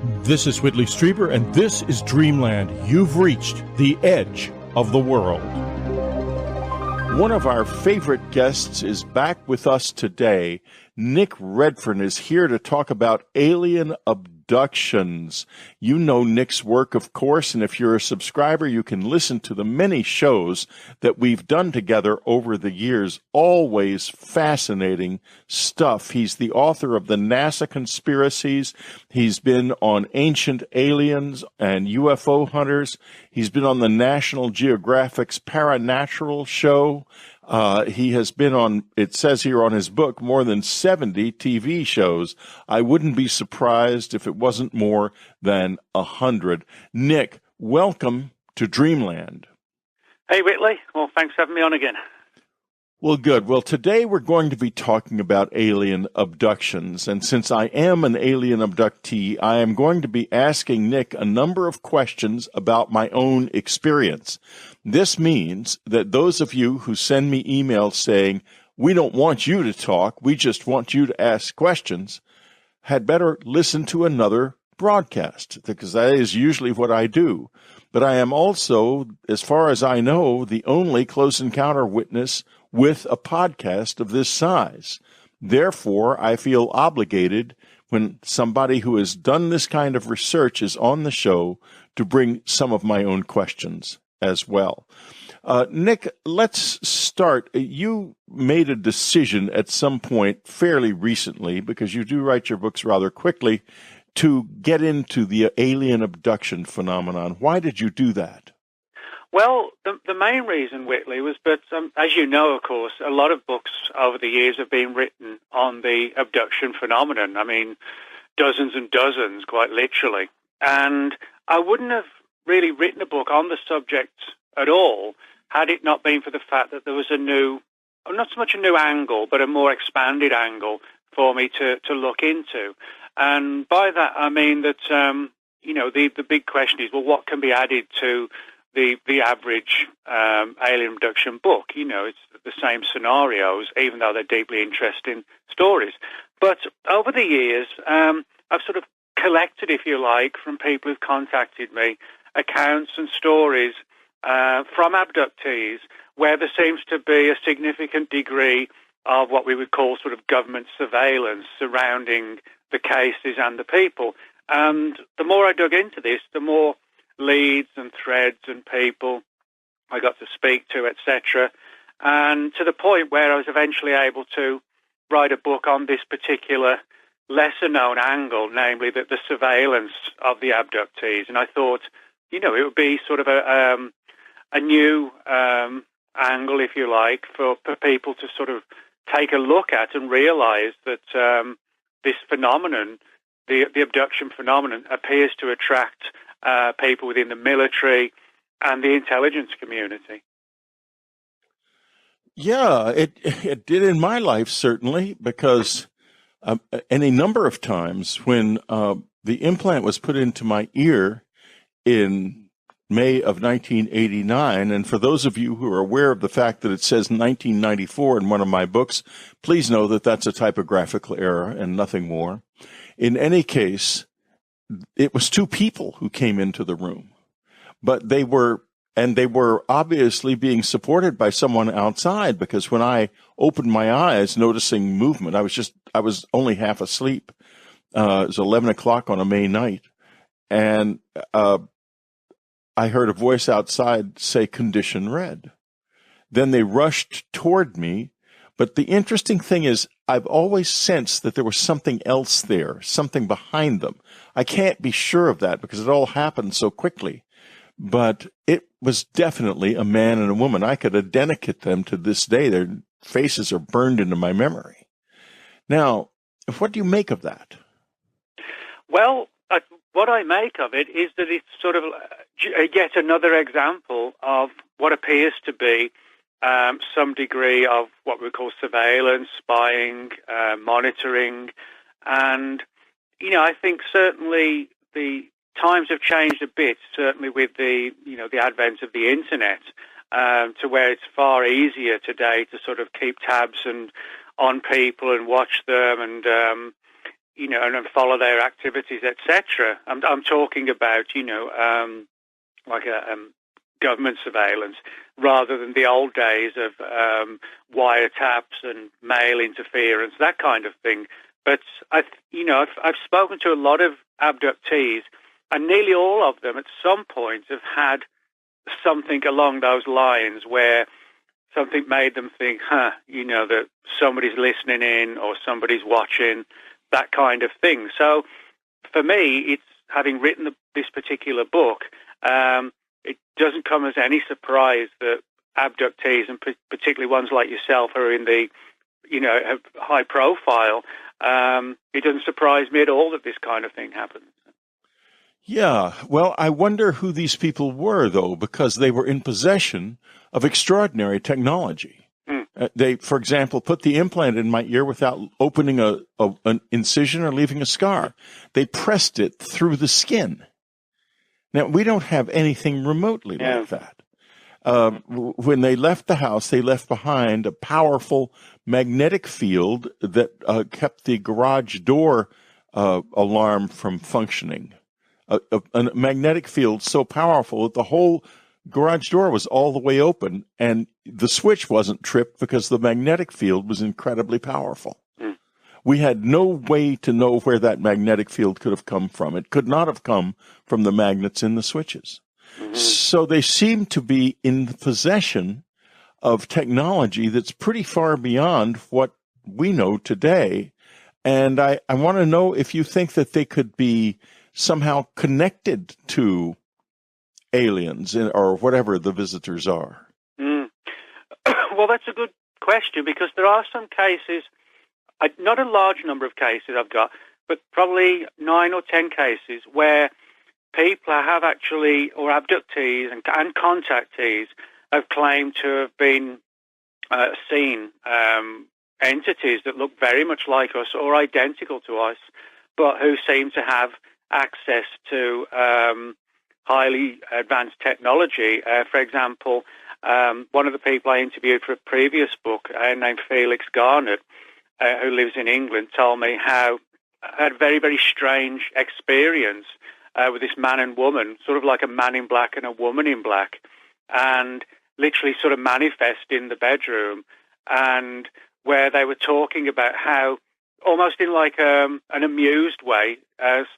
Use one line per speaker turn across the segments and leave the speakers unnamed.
This is Whitley Streiber, and this is Dreamland. You've reached the edge of the world. One of our favorite guests is back with us today. Nick Redfern is here to talk about alien abductions. You know Nick's work, of course, and if you're a subscriber, you can listen to the many shows that we've done together over the years. Always fascinating stuff. He's the author of the NASA Conspiracies. He's been on Ancient Aliens and UFO Hunters. He's been on the National Geographic's Paranatural show. He has been on, it says here on his book, more than 70 TV shows. I wouldn't be surprised if it wasn't more than 100. Nick, welcome to Dreamland.
Hey, Whitley. Well, thanks for having me on again.
Well, good. Well, today we're going to be talking about alien abductions. And since I am an alien abductee, I am going to be asking Nick a number of questions about my own experience. This means that those of you who send me emails saying, we don't want you to talk, we just want you to ask questions, had better listen to another broadcast, because that is usually what I do. But I am also, as far as I know, the only close encounter witness with a podcast of this size. Therefore, I feel obligated when somebody who has done this kind of research is on the show to bring some of my own questions as well. Nick, let's start. You made a decision at some point fairly recently, because you do write your books rather quickly, to get into the alien abduction phenomenon. Why did you do that?
Well, the main reason, Whitley, was that, as you know, of course, a lot of books over the years have been written on the abduction phenomenon. I mean, dozens and dozens, quite literally. And I wouldn't have really written a book on the subject at all had it not been for the fact that there was a new, not so much a new angle, but a more expanded angle for me to look into. And by that, I mean that, the big question is, well, what can be added to the average alien abduction book? You know, it's the same scenarios, even though they're deeply interesting stories. But over the years, I've sort of collected, if you like, from people who've contacted me, accounts and stories from abductees where there seems to be a significant degree of what we would call sort of government surveillance surrounding the cases and the people. And the more I dug into this, the more leads and threads and people I got to speak to, etc. And to the point where I was eventually able to write a book on this particular lesser-known angle, namely that the surveillance of the abductees. And I thought, it would be sort of a new angle, if you like, for people to sort of take a look at and realize that this phenomenon, the abduction phenomenon, appears to attract people within the military and the intelligence community.
Yeah, it did in my life, certainly, because any number of times when the implant was put into my ear in May of 1989, and for those of you who are aware of the fact that it says 1994 in one of my books, please know that that's a typographical error and nothing more. In any case, it was two people who came into the room, but they were obviously being supported by someone outside, because when I opened my eyes, noticing movement, I was only half asleep. It was 11 o'clock on a May night, and I heard a voice outside say, "Condition red." Then they rushed toward me. But the interesting thing is, I've always sensed that there was something else there, something behind them. I can't be sure of that because it all happened so quickly. But it was definitely a man and a woman. I could identify them to this day. Their faces are burned into my memory. Now, what do you make of that?
Well, what I make of it is that it's sort of yet another example of what appears to be some degree of what we call surveillance, spying, monitoring. And, I think certainly the times have changed a bit, certainly with the advent of the internet, to where it's far easier today to sort of keep tabs on people and watch them. And, and follow their activities, etc. I'm talking about, like a government surveillance, rather than the old days of wiretaps and mail interference, that kind of thing. But I've spoken to a lot of abductees, and nearly all of them at some point have had something along those lines where something made them think, that somebody's listening in or somebody's watching, that kind of thing. So for me, it's having written this particular book, it doesn't come as any surprise that abductees, and particularly ones like yourself who are in the, have high profile, it doesn't surprise me at all that this kind of thing happens.
Yeah, well, I wonder who these people were, though, because they were in possession of extraordinary technology. They, for example, put the implant in my ear without opening an incision or leaving a scar. They pressed it through the skin. Now, we don't have anything remotely like that. When they left the house, they left behind a powerful magnetic field that kept the garage door alarm from functioning. A magnetic field so powerful that the whole garage door was all the way open, and the switch wasn't tripped because the magnetic field was incredibly powerful. We had no way to know where that magnetic field could have come from. It could not have come from the magnets in the switches. So they seem to be in possession of technology that's pretty far beyond what we know today. And I want to know if you think that they could be somehow connected to aliens or whatever the visitors are.
Well, that's a good question, because there are some cases, not a large number of cases I've got, but probably 9 or 10 cases where people have actually, or abductees and contactees, have claimed to have been seen entities that look very much like us or identical to us, but who seem to have access to highly advanced technology. For example, one of the people I interviewed for a previous book, named Felix Garnett, who lives in England, told me how I had a very, very strange experience with this man and woman, sort of like a man in black and a woman in black, and literally sort of manifest in the bedroom, and where they were talking about how, almost in like an amused way,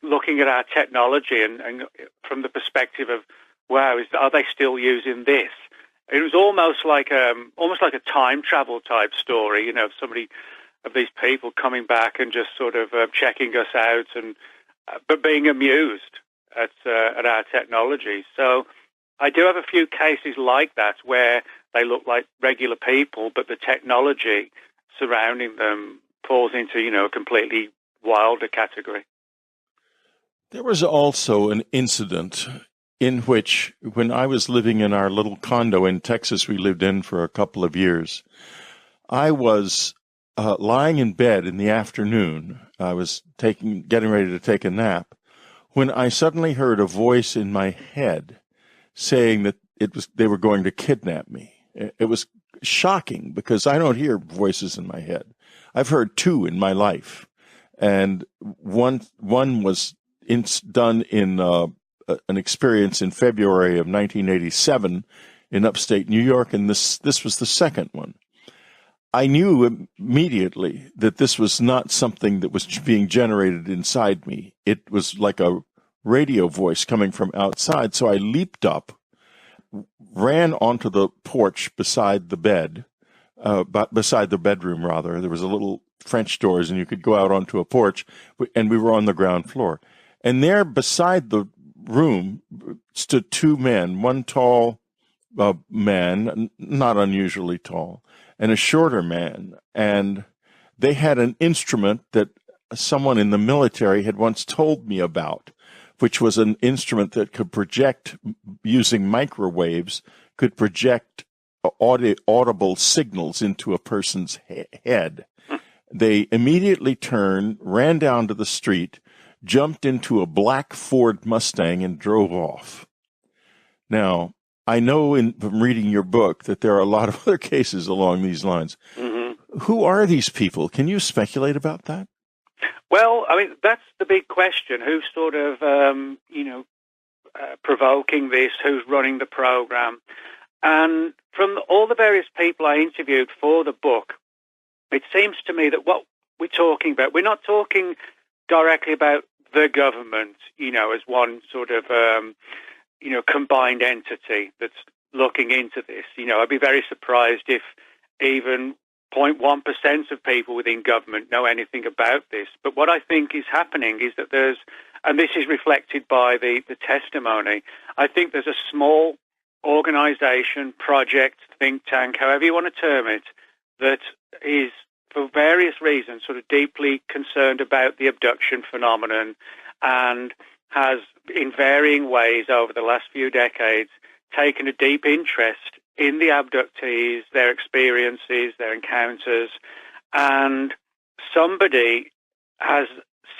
looking at our technology and from the perspective of, wow, are they still using this? It was almost like a time travel type story, of these people coming back and just sort of checking us out, but being amused at our technology. So I do have a few cases like that where they look like regular people, but the technology surrounding them falls into, a completely wilder category.
There was also an incident in which, when I was living in our little condo in Texas we lived in for a couple of years, I was lying in bed in the afternoon. I was getting ready to take a nap, when I suddenly heard a voice in my head saying that they were going to kidnap me. It was shocking because I don't hear voices in my head. I've heard 2 in my life, and one was done in an experience in February of 1987 in upstate New York, and this was the second one. I knew immediately that this was not something that was being generated inside me. It was like a radio voice coming from outside. So I leaped up, ran onto the porch beside the bed, beside the bedroom, rather. There was a little French doors, and you could go out onto a porch, and we were on the ground floor. And there beside the room stood 2 men, one tall man, not unusually tall, and a shorter man, and they had an instrument that someone in the military had once told me about, which was an instrument that could project, using microwaves, could project audible signals into a person's head. They immediately turned, ran down to the street, jumped into a black Ford Mustang, and drove off. Now, I know from reading your book that there are a lot of other cases along these lines. Mm-hmm. Who are these people? Can you speculate about that?
Well, I mean, that's the big question. Who's sort of, provoking this? Who's running the program? And from all the various people I interviewed for the book, it seems to me that what we're talking about, we're not talking directly about the government, as one sort of, combined entity that's looking into this. I'd be very surprised if even 0.1% of people within government know anything about this. But what I think is happening is that and this is reflected by the testimony, I think there's a small organization, project, think tank, however you want to term it, that is, for various reasons, sort of deeply concerned about the abduction phenomenon and has, in varying ways over the last few decades, taken a deep interest in the abductees, their experiences, their encounters, and somebody has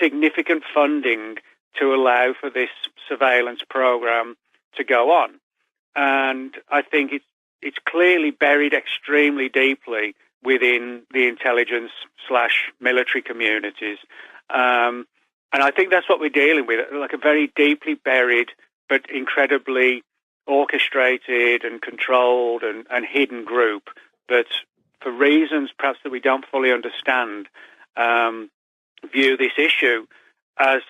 significant funding to allow for this surveillance program to go on. And I think it's clearly buried extremely deeply within the intelligence/military communities. And I think that's what we're dealing with, like a very deeply buried but incredibly orchestrated and controlled and hidden group that, for reasons perhaps that we don't fully understand, view this issue as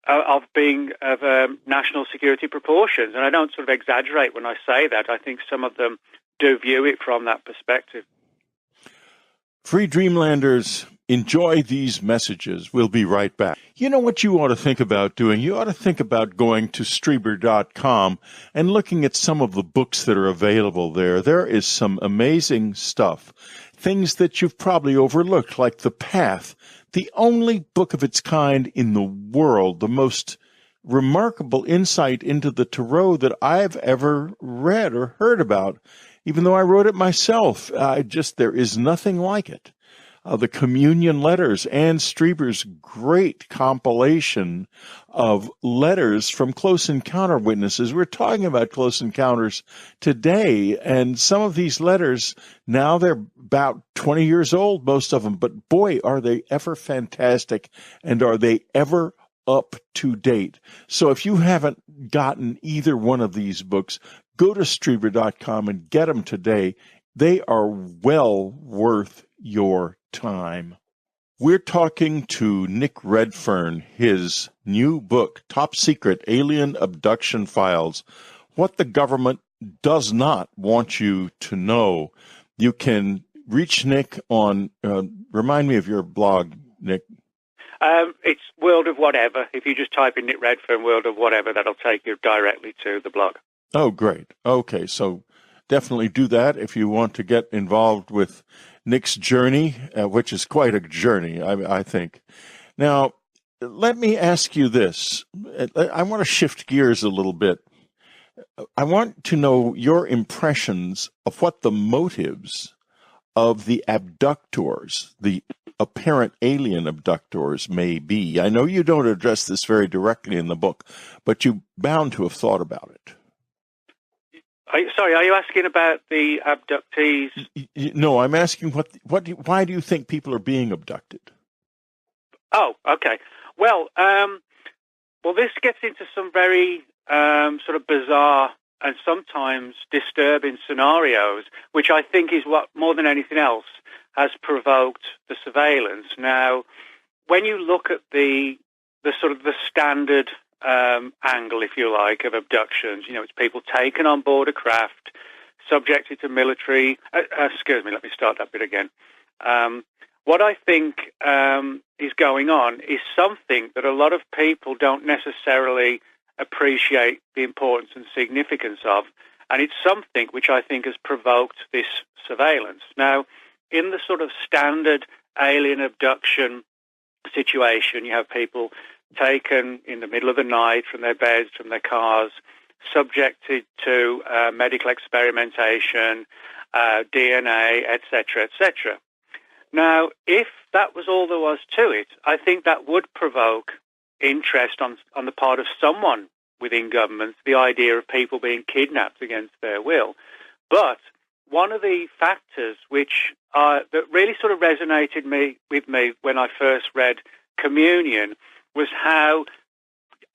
of being of national security proportions. And I don't sort of exaggerate when I say that. I think some of them do view it from that perspective.
Free Dreamlanders, enjoy these messages. We'll be right back. You know what you ought to think about doing? You ought to think about going to Streiber.com and looking at some of the books that are available there. There is some amazing stuff. Things that you've probably overlooked, like The Path, the only book of its kind in the world, the most remarkable insight into the Tarot that I've ever read or heard about. Even though I wrote it myself, there is nothing like it. The Communion Letters, Anne Streiber's great compilation of letters from close encounter witnesses. We're talking about close encounters today, and some of these letters, now they're about 20 years old, most of them, but boy, are they ever fantastic, and are they ever up to date. So if you haven't gotten either one of these books, go to Streiber.com and get them today. They are well worth your time. We're talking to Nick Redfern, his new book, Top Secret Alien Abduction Files, What the Government Does Not Want You to Know. You can reach Nick on, remind me of your blog, Nick.
It's World of Whatever. If you just type in Nick Redfern, World of Whatever, that'll take you directly to the blog. Oh,
great. Okay, so definitely do that if you want to get involved with Nick's journey, which is quite a journey, I think. Now, let me ask you this. I want to shift gears a little bit. I want to know your impressions of what the motives of the abductors, the apparent alien abductors, may be. I know you don't address this very directly in the book, but you're bound to have thought about it.
Are you asking about the abductees?
No, I'm asking why do you think people are being abducted?
Oh, okay. Well, this gets into some very sort of bizarre and sometimes disturbing scenarios, which I think is what, more than anything else, has provoked the surveillance. Now, when you look at the sort of the standard angle, if you like, of abductions, it's people taken on board a craft, subjected to military. Excuse me, let me start that bit again. What I think is going on is something that a lot of people don't necessarily appreciate the importance and significance of, and it's something which I think has provoked this surveillance. Now, in the sort of standard alien abduction situation, you have people taken in the middle of the night from their beds, from their cars, subjected to medical experimentation, DNA, etc., etc. Now, if that was all there was to it, I think that would provoke interest on the part of someone within government, the idea of people being kidnapped against their will. But one of the factors that really sort of resonated with me when I first read communion was how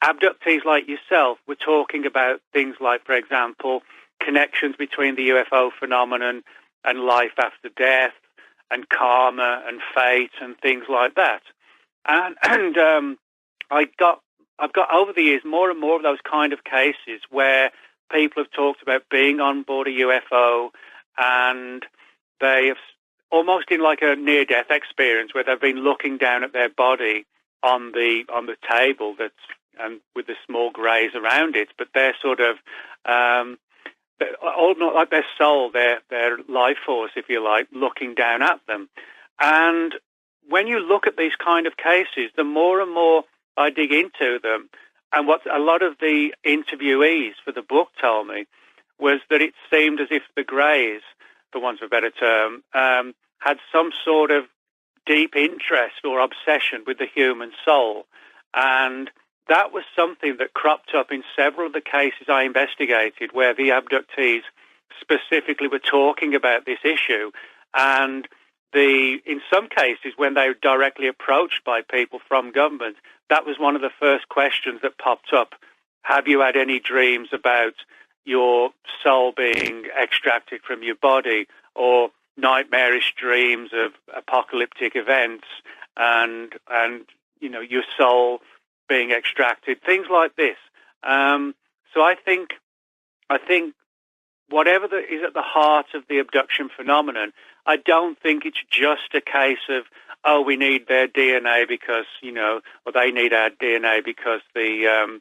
abductees like yourself were talking about things like, for example, connections between the UFO phenomenon and life after death and karma and fate and things like that. And I've got over the years more and more of those kind of cases where people have talked about being on board a UFO and they have almost in like a near-death experience where they've been looking down at their body on the table that's and with the small greys around it, but they're sort of all not like their soul, their life force, if you like, looking down at them. And when you look at these kind of cases, the more and more I dig into them, and what a lot of the interviewees for the book told me was that it seemed as if the greys, for want of a better term, had some sort of deep interest or obsession with the human soul. And that was something that cropped up in several of the cases I investigated where the abductees specifically were talking about this issue. And in some cases, when they were directly approached by people from government, that was one of the first questions that popped up. Have you had any dreams about your soul being extracted from your body, or nightmarish dreams of apocalyptic events and your soul being extracted, things like this. So I think whatever is at the heart of the abduction phenomenon, I don't think it's just a case of, oh, we need their DNA because, or they need our DNA because the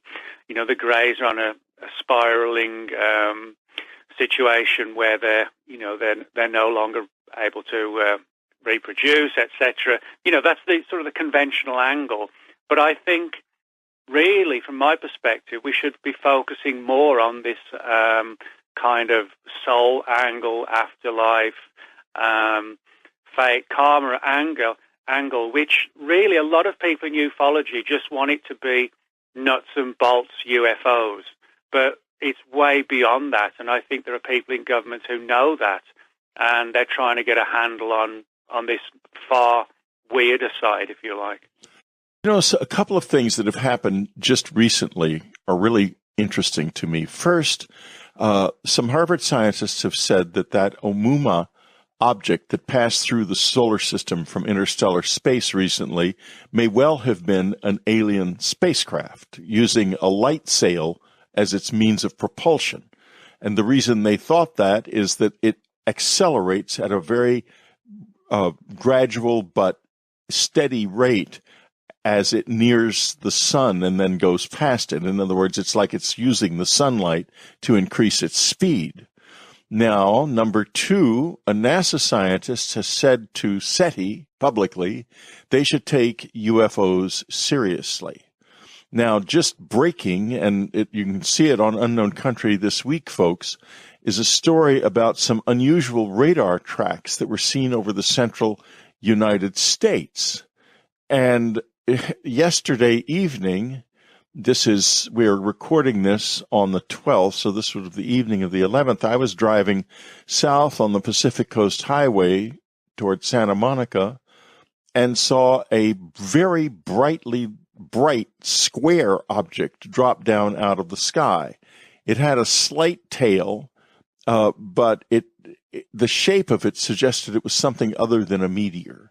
greys are on a spiraling situation where they're no longer able to reproduce, etc. That's the sort of the conventional angle. But I think, really, from my perspective, we should be focusing more on this kind of soul angle, afterlife, fate, karma angle, which really a lot of people in ufology just want it to be nuts and bolts UFOs. But it's way beyond that, and I think there are people in government who know that, and they're trying to get a handle on this far weirder side, if you like.
So a couple of things that have happened just recently are really interesting to me. First, some Harvard scientists have said that Oumuamua object that passed through the solar system from interstellar space recently may well have been an alien spacecraft using a light sail as its means of propulsion. And the reason they thought that is that it accelerates at a very gradual but steady rate as it nears the sun and then goes past it. In other words, it's like it's using the sunlight to increase its speed. Now, number two, a NASA scientist has said to SETI publicly they should take UFOs seriously. Now, just breaking, and you can see it on Unknown Country this week, folks, is a story about some unusual radar tracks that were seen over the central United States. And yesterday evening, we're recording this on the 12th, so this was the evening of the 11th. I was driving south on the Pacific Coast Highway toward Santa Monica and saw a very bright square object drop down out of the sky. It had a slight tail, but the shape of it suggested it was something other than a meteor.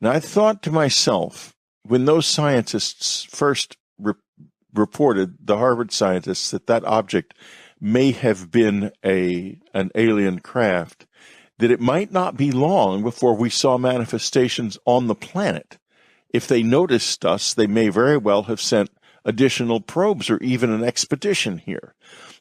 Now, I thought to myself, when those scientists first reported, the Harvard scientists, that object may have been an alien craft, that it might not be long before we saw manifestations on the planet. If they noticed us, they may very well have sent additional probes or even an expedition here.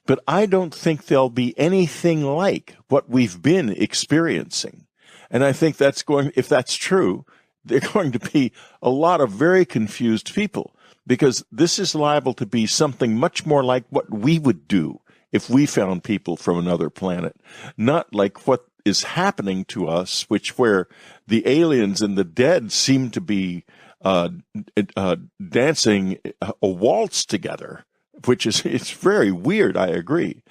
But I don't think there'll be anything like what we've been experiencing. And I think if that's true, there are going to be a lot of very confused people, because this is liable to be something much more like what we would do if we found people from another planet, not like what is happening to us, where the aliens and the dead seem to be dancing a waltz together, it's very weird. I agree.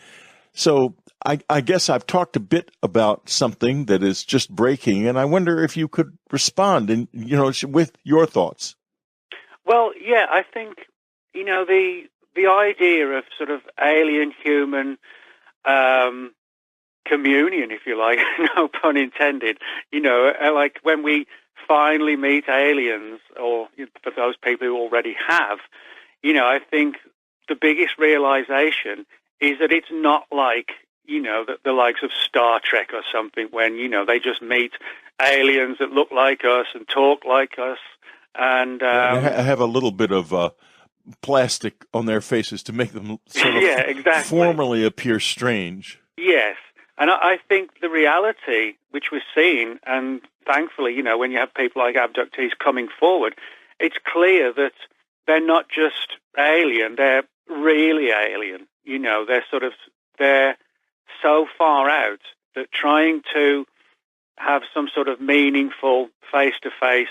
So I guess I've talked a bit about something that is just breaking, and I wonder if you could respond with your thoughts.
Well, yeah, I think, the idea of sort of alien-human communion, if you like, no pun intended, like when we finally meet aliens, or for those people who already have, I think the biggest realization is that it's not like, the likes of Star Trek or something when, they just meet aliens that look like us and talk like us. And
have a little bit of plastic on their faces to make them sort of
exactly.
formally appear strange.
Yes. And I think the reality, which we're seeing, and thankfully, when you have people like abductees coming forward, it's clear that they're not just alien, they're really alien. They're so far out that trying to have some sort of meaningful face-to-face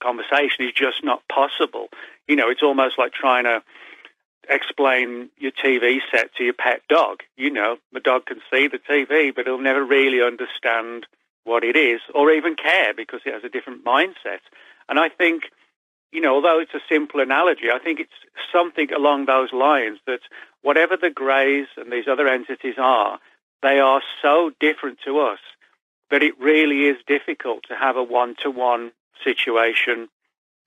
conversation is just not possible. It's almost like trying to explain your TV set to your pet dog. The dog can see the TV, but it'll never really understand what it is or even care because it has a different mindset. And I think, although it's a simple analogy, I think it's something along those lines that whatever the Greys and these other entities are, they are so different to us that it really is difficult to have a one-to-one situation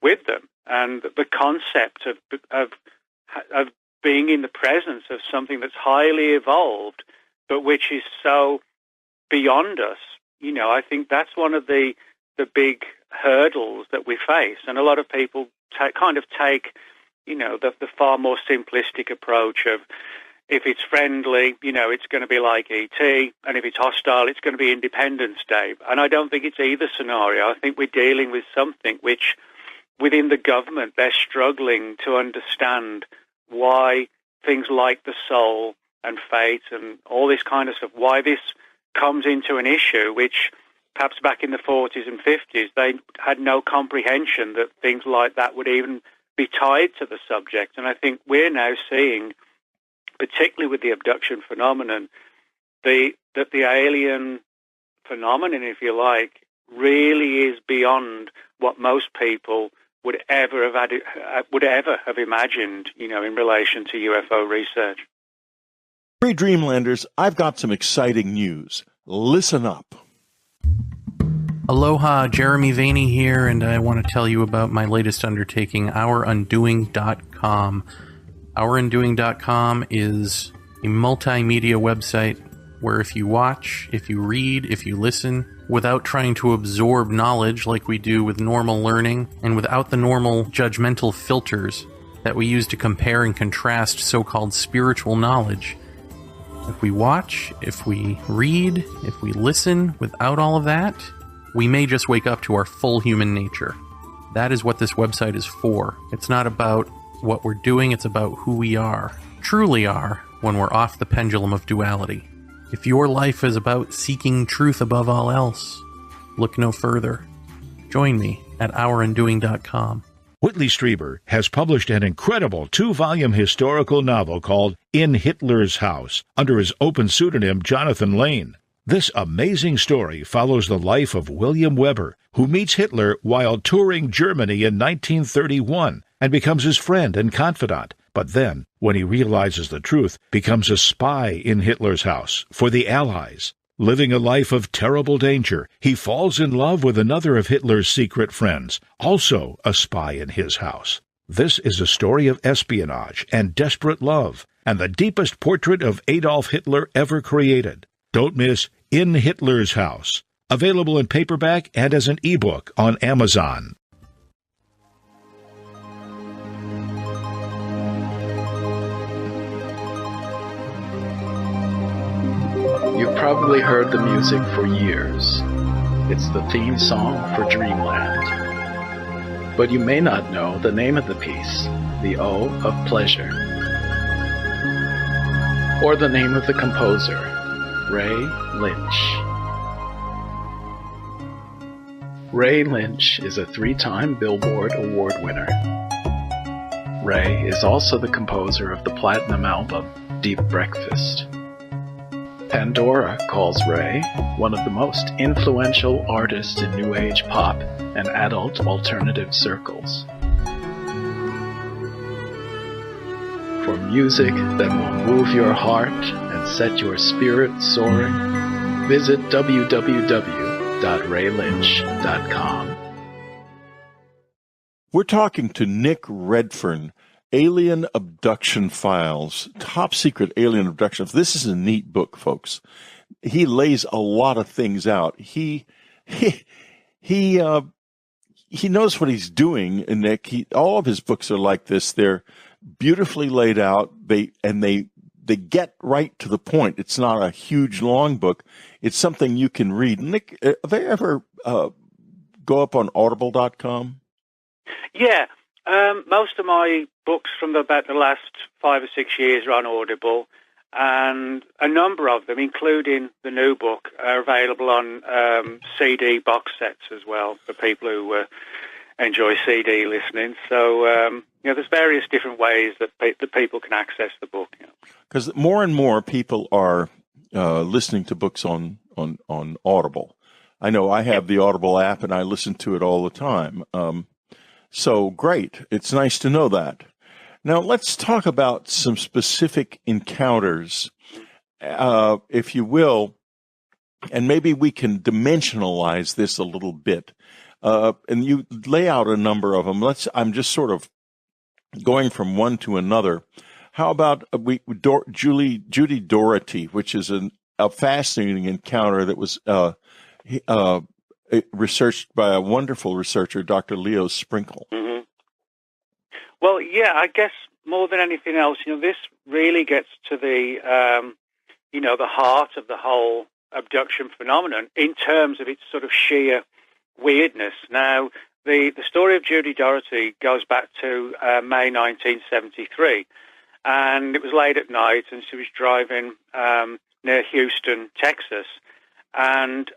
with them. And the concept of being in the presence of something that's highly evolved, but which is so beyond us, I think that's one of the big hurdles that we face. And a lot of people take the far more simplistic approach of, if it's friendly, it's going to be like E.T., and if it's hostile, it's going to be Independence Day. And I don't think it's either scenario. I think we're dealing with something which, within the government, they're struggling to understand why things like the soul and fate and all this kind of stuff, why this comes into an issue which perhaps back in the 40s and 50s, they had no comprehension that things like that would even be tied to the subject. And I think we're now seeing, particularly with the abduction phenomenon, that the alien phenomenon, if you like, really is beyond what most people would ever have imagined, in relation to UFO research.
Hey, Dreamlanders, I've got some exciting news. Listen up.
Aloha, Jeremy Vaney here, and I want to tell you about my latest undertaking, OurUndoing.com. OurUndoing.com is a multimedia website where if you watch, if you read, if you listen, without trying to absorb knowledge like we do with normal learning, and without the normal judgmental filters that we use to compare and contrast so-called spiritual knowledge, if we watch, if we read, if we listen without all of that, we may just wake up to our full human nature. That is what this website is for. It's not about what we're doing, it's about who we are, truly are, when we're off the pendulum of duality. If your life is about seeking truth above all else, look no further. Join me at OurUndoing.com.
Whitley Streiber has published an incredible 2-volume historical novel called In Hitler's House under his open pseudonym Jonathan Lane. This amazing story follows the life of William Weber, who meets Hitler while touring Germany in 1931 and becomes his friend and confidant, but then, when he realizes the truth, becomes a spy in Hitler's house for the Allies. Living a life of terrible danger, he falls in love with another of Hitler's secret friends, also a spy in his house. This is a story of espionage and desperate love, and the deepest portrait of Adolf Hitler ever created. Don't miss In Hitler's House, available in paperback and as an ebook on Amazon.
You've probably heard the music for years. It's the theme song for Dreamland. But you may not know the name of the piece, The O of Pleasure, or the name of the composer, Ray Lynch. Ray Lynch is a 3-time Billboard Award winner. Ray is also the composer of the platinum album, Deep Breakfast. Pandora calls Ray one of the most influential artists in New Age pop and adult alternative circles. music that will move your heart and set your spirit soaring, visit www.raylynch.com.
We're talking to Nick Redfern, Alien Abduction Files, Top Secret Alien Abductions. This is a neat book, folks. He lays a lot of things out. He knows what he's doing, Nick. All of his books are like this. They're beautifully laid out. They get right to the point. It's not a huge, long book. It's something you can read. Nick, have they ever go up on audible.com?
Yeah. Most of my books from about the last 5 or 6 years are on Audible, and a number of them, including the new book, are available on CD box sets as well for people who enjoy CD listening. So, there's various different ways that people can access the book.
Because more and more people are listening to books on Audible. I know I have the Audible app, and I listen to it all the time. So great. It's nice to know that. Now, let's talk about some specific encounters, if you will, and maybe we can dimensionalize this a little bit. And you lay out a number of them. I'm just sort of going from one to another. How about Judy Doherty, which is a fascinating encounter that was researched by a wonderful researcher, Dr. Leo Sprinkle.
Mm-hmm. Well, yeah, I guess more than anything else, this really gets to the, the heart of the whole abduction phenomenon in terms of its sort of sheer weirdness. Now, the story of Judy Doherty goes back to May 1973, and it was late at night, and she was driving near Houston, Texas, and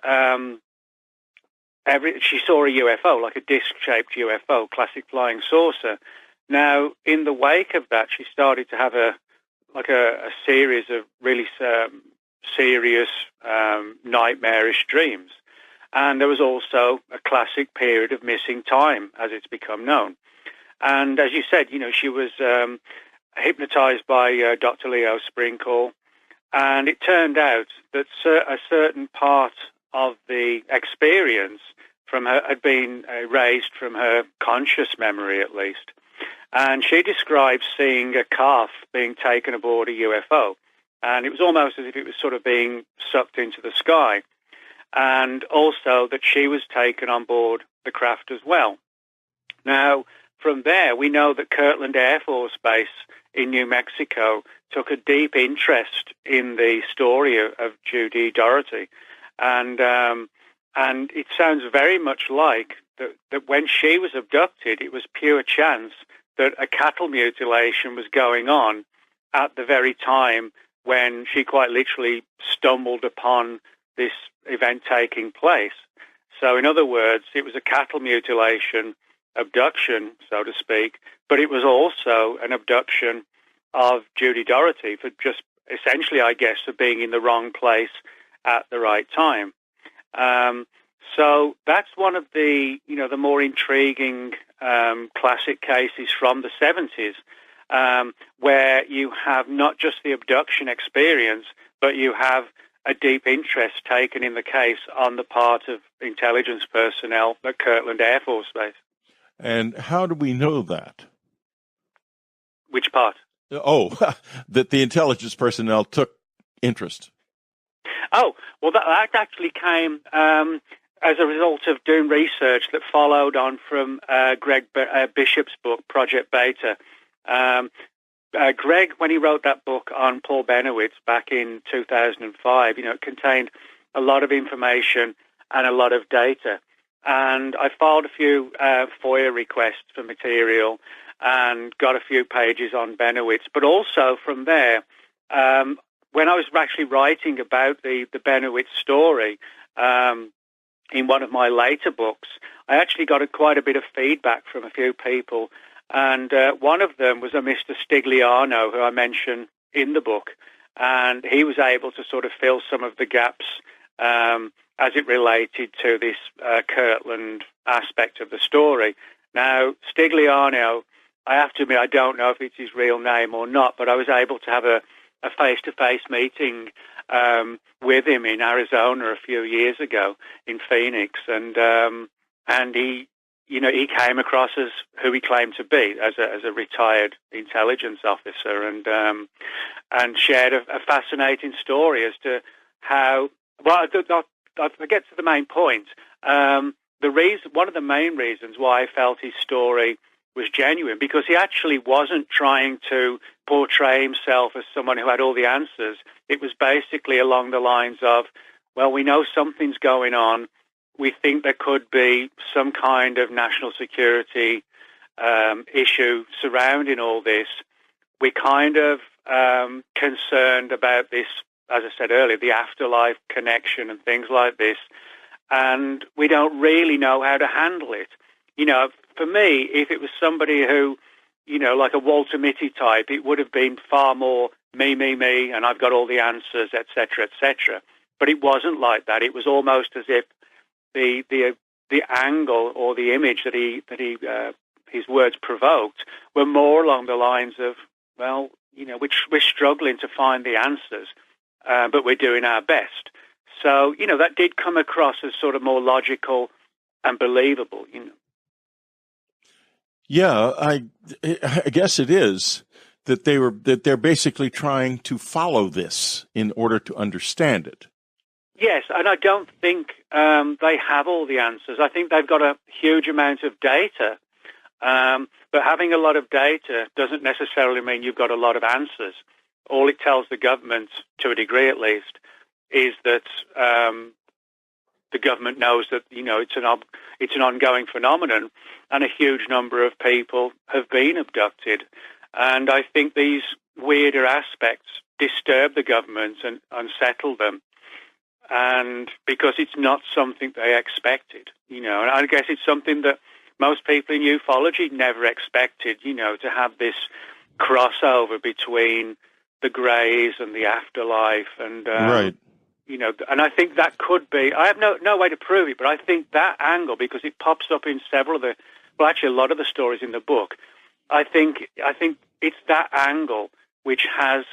she saw a UFO, like a disc-shaped UFO, classic flying saucer. Now, in the wake of that, she started to have a series of really serious, nightmarish dreams. And there was also a classic period of missing time, as it's become known. And as you said, she was hypnotized by Dr. Leo Sprinkle, and it turned out that a certain part of the experience from her had been erased from her conscious memory, at least. And she described seeing a calf being taken aboard a UFO. And it was almost as if it was sort of being sucked into the sky. And also that she was taken on board the craft as well. Now, from there, we know that Kirtland Air Force Base in New Mexico took a deep interest in the story of Judy Doherty. And it sounds very much like that when she was abducted, it was pure chance that a cattle mutilation was going on at the very time when she quite literally stumbled upon this event taking place. So in other words, it was a cattle mutilation abduction, so to speak, but it was also an abduction of Judy Doherty for just essentially, I guess, for being in the wrong place at the right time. So that's one of the, the more intriguing classic cases from the 70s, where you have not just the abduction experience, but you have a deep interest taken in the case on the part of intelligence personnel at Kirtland Air Force Base.
And how do we know that?
Which part?
Oh, that the intelligence personnel took interest.
Oh, well, that actually came as a result of doing research that followed on from Greg Bishop's book, Project Beta. Greg, when he wrote that book on Paul Benowitz back in 2005, it contained a lot of information and a lot of data. And I filed a few FOIA requests for material and got a few pages on Benowitz. But also from there, when I was actually writing about the Benowitz story in one of my later books, I actually got quite a bit of feedback from a few people. And one of them was a Mr. Stigliano, who I mentioned in the book. And he was able to sort of fill some of the gaps as it related to this Kirtland aspect of the story. Now, Stigliano I have to admit, I don't know if it's his real name or not, but I was able to have a face-to-face meeting with him in Arizona a few years ago in Phoenix, and he, he came across as who he claimed to be, as a retired intelligence officer, and shared a fascinating story as to how. Well, I get to the main point. One of the main reasons why I felt his story was genuine, because he actually wasn't trying to portray himself as someone who had all the answers. It was basically along the lines of, well, we know something's going on. We think there could be some kind of national security issue surrounding all this. We're kind of concerned about this, as I said earlier, the afterlife connection and things like this, and we don't really know how to handle it. For me, if it was somebody who, like a Walter Mitty type, it would have been far more me, and I've got all the answers, etc., etc. But it wasn't like that. It was almost as if the angle or the image that his words provoked were more along the lines of, well, we're struggling to find the answers, but we're doing our best. So, that did come across as sort of more logical and believable,
Yeah, I guess it is that they're basically trying to follow this in order to understand it.
Yes, and I don't think they have all the answers. I think they've got a huge amount of data, but having a lot of data doesn't necessarily mean you've got a lot of answers. All it tells the government, to a degree at least, is that the government knows that it's an ongoing phenomenon, and a huge number of people have been abducted. And I think these weirder aspects disturb the government and unsettle them, and because it's not something they expected, and I guess it's something that most people in ufology never expected, to have this crossover between the greys and the afterlife, and
right.
And I think that could be, I have no way to prove it, but I think that angle, because it pops up in a lot of the stories in the book, I think it's that angle which has,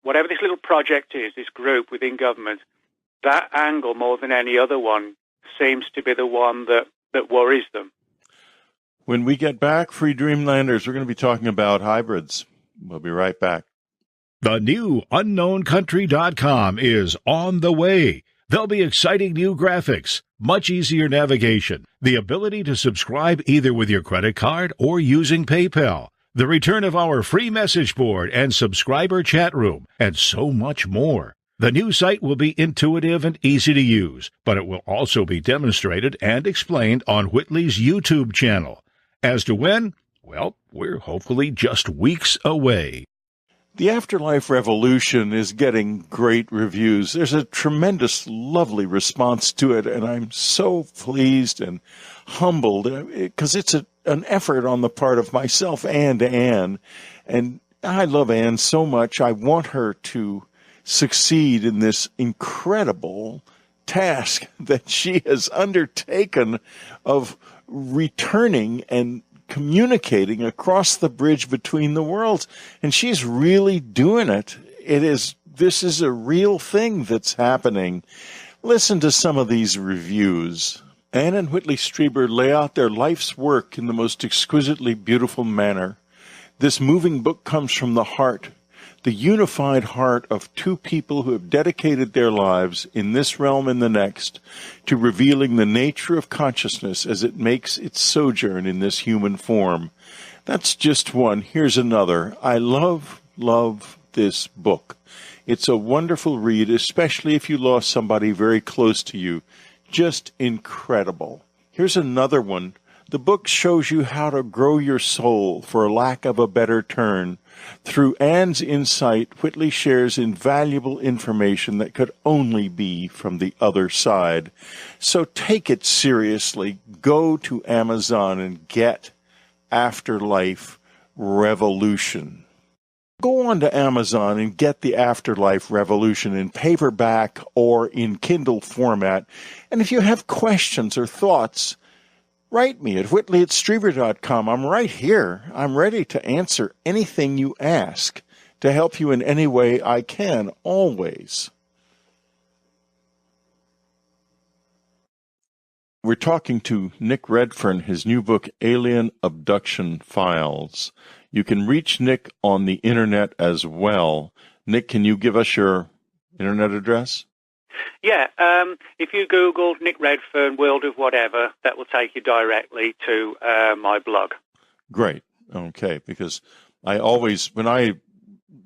whatever this little project is, this group within government, that angle more than any other one seems to be the one that worries them.
When we get back, Free Dreamlanders, we're going to be talking about hybrids. We'll be right back.
The new UnknownCountry.com is on the way. There'll be exciting new graphics, much easier navigation, the ability to subscribe either with your credit card or using PayPal, the return of our free message board and subscriber chat room, and so much more. The new site will be intuitive and easy to use, but it will also be demonstrated and explained on Whitley's YouTube channel. As to when, well, we're hopefully just weeks away.
The Afterlife Revolution is getting great reviews. There's a tremendous, lovely response to it, and I'm so pleased and humbled because it's an effort on the part of myself and Anne. And I love Anne so much. I want her to succeed in this incredible task that she has undertaken of returning and communicating across the bridge between the worlds. And she's really doing it. This is a real thing that's happening. Listen to some of these reviews. Anne and Whitley Streiber lay out their life's work in the most exquisitely beautiful manner. This moving book comes from the heart, the unified heart of two people who have dedicated their lives in this realm and the next to revealing the nature of consciousness as it makes its sojourn in this human form. That's just one. Here's another. I love this book. It's a wonderful read, especially if you lost somebody very close to you. Just incredible. Here's another one. The book shows you how to grow your soul, for lack of a better term. Through Anne's insight, Whitley shares invaluable information that could only be from the other side. So take it seriously. Go to Amazon and get Afterlife Revolution. Go on to Amazon and get the Afterlife Revolution in paperback or in Kindle format. And if you have questions or thoughts, Write me at whitley@streiber.com. I'm right here. I'm ready to answer anything you ask, to help you in any way I can, always. We're talking to Nick Redfern, his new book, Alien Abduction Files. You can reach Nick on the internet as well. Nick, can you give us your internet address?
Yeah, if you Google Nick Redfern, World of Whatever, that will take you directly to my blog.
Great. Okay, because I always, when I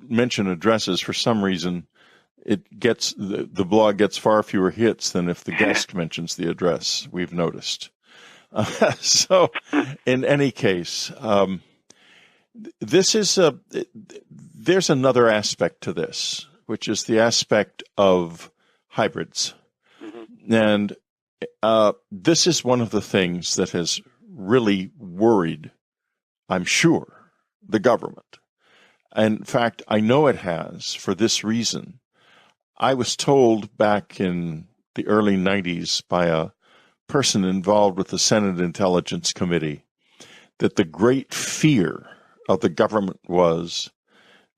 mention addresses, for some reason, it gets the blog gets far fewer hits than if the guest mentions the address, we've noticed. So, in any case, there's another aspect to this, which is the aspect of hybrids. Mm-hmm. And this is one of the things that has really worried, I'm sure, the government. In fact, I know it has for this reason. I was told back in the early 90s by a person involved with the Senate Intelligence Committee that the great fear of the government was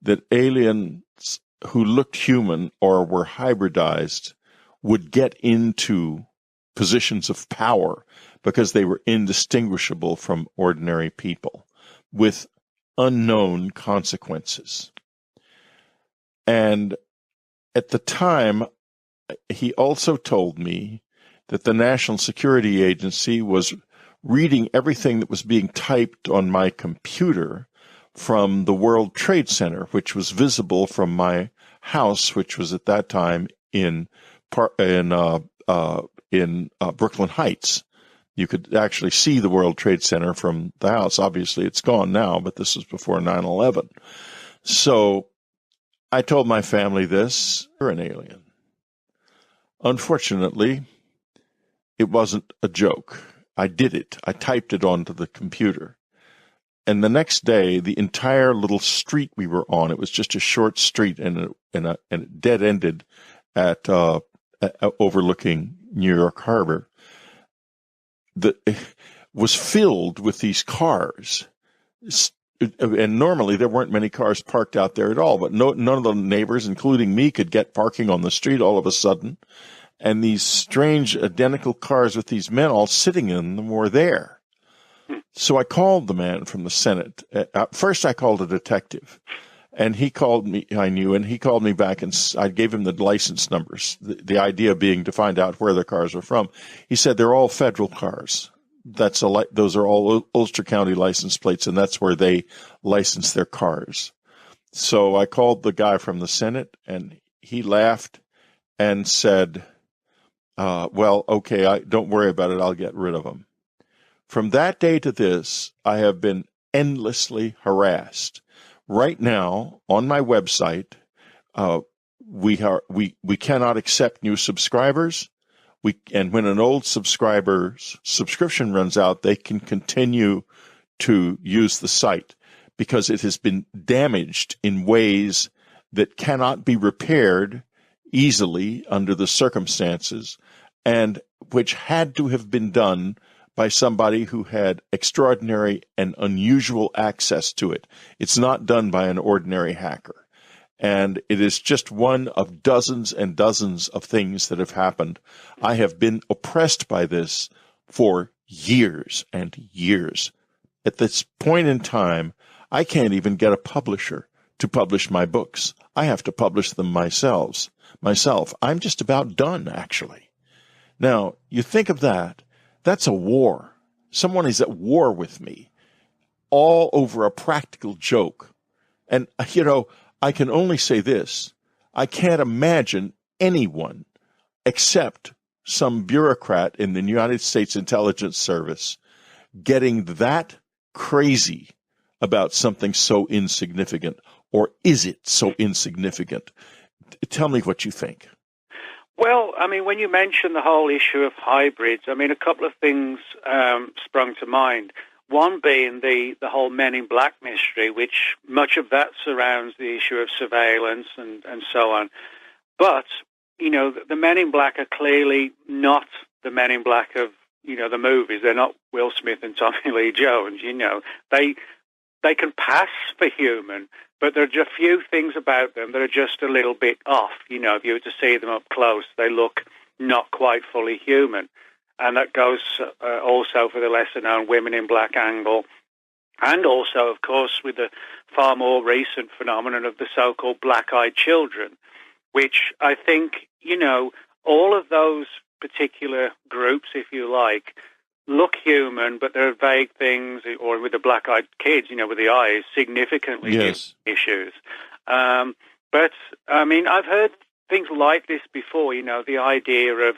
that aliens who looked human or were hybridized would get into positions of power because they were indistinguishable from ordinary people with unknown consequences. And at the time, he also told me that the National Security Agency was reading everything that was being typed on my computer from the World Trade Center, which was visible from my house, which was at that time in Brooklyn Heights. You could actually see the World Trade Center from the house. Obviously, it's gone now, but this was before 9/11. So I told my family this: you're an alien. Unfortunately, it wasn't a joke. I did it. I typed it onto the computer. And the next day, the entire little street we were on, it was just a short street and it dead-ended at overlooking New York Harbor, was filled with these cars. And normally there weren't many cars parked out there at all, but none of the neighbors, including me, could get parking on the street all of a sudden. And these strange identical cars with these men all sitting in them were there. So I called the man from the Senate. First I called a detective, and he called me, I knew, and he called me back, and I gave him the license numbers, the idea being to find out where the cars were from. He said they're all federal cars. Those are all Ulster County license plates, and that's where they license their cars. So I called the guy from the Senate, and he laughed and said, well, okay, don't worry about it. I'll get rid of them. From that day to this, I have been endlessly harassed. Right now, on my website, we cannot accept new subscribers. And when an old subscriber's subscription runs out, they can continue to use the site because it has been damaged in ways that cannot be repaired easily under the circumstances, and which had to have been done by somebody who had extraordinary and unusual access to it. It's not done by an ordinary hacker. And it is just one of dozens and dozens of things that have happened. I have been oppressed by this for years and years. At this point in time, I can't even get a publisher to publish my books. I have to publish them myself. I'm just about done, actually. Now, you think of that. That's a war. Someone is at war with me, all over a practical joke. And, I can only say this. I can't imagine anyone except some bureaucrat in the United States Intelligence Service getting that crazy about something so insignificant. Or is it so insignificant? Tell me what you think.
Well, when you mention the whole issue of hybrids, a couple of things sprung to mind. One being the whole Men in Black mystery, which much of that surrounds the issue of surveillance and so on. But, the Men in Black are clearly not the Men in Black of the movies. They're not Will Smith and Tommy Lee Jones. They can pass for human, but there are just a few things about them that are just a little bit off. If you were to see them up close, they look not quite fully human. And that goes also for the lesser-known Women in Black angle, and also, of course, with the far more recent phenomenon of the so-called black-eyed children, which I think, all of those particular groups, if you like, look human, but there are vague things, or with the black-eyed kids, with the eyes, significantly
yes.
issues. But, I've heard things like this before, the idea of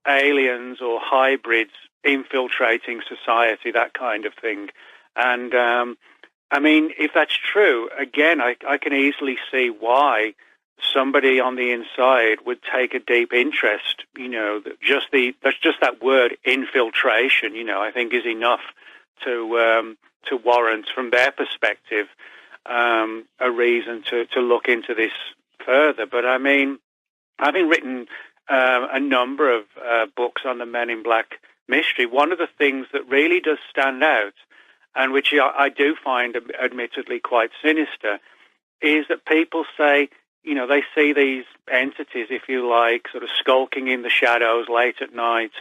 aliens or hybrids infiltrating society, that kind of thing. And, if that's true, again, I can easily see why somebody on the inside would take a deep interest, just that word infiltration, I think is enough to warrant, from their perspective, a reason to look into this further. But having written a number of books on the Men in Black mystery, one of the things that really does stand out, and which I do find admittedly quite sinister, is that people say, they see these entities, if you like, sort of skulking in the shadows late at night,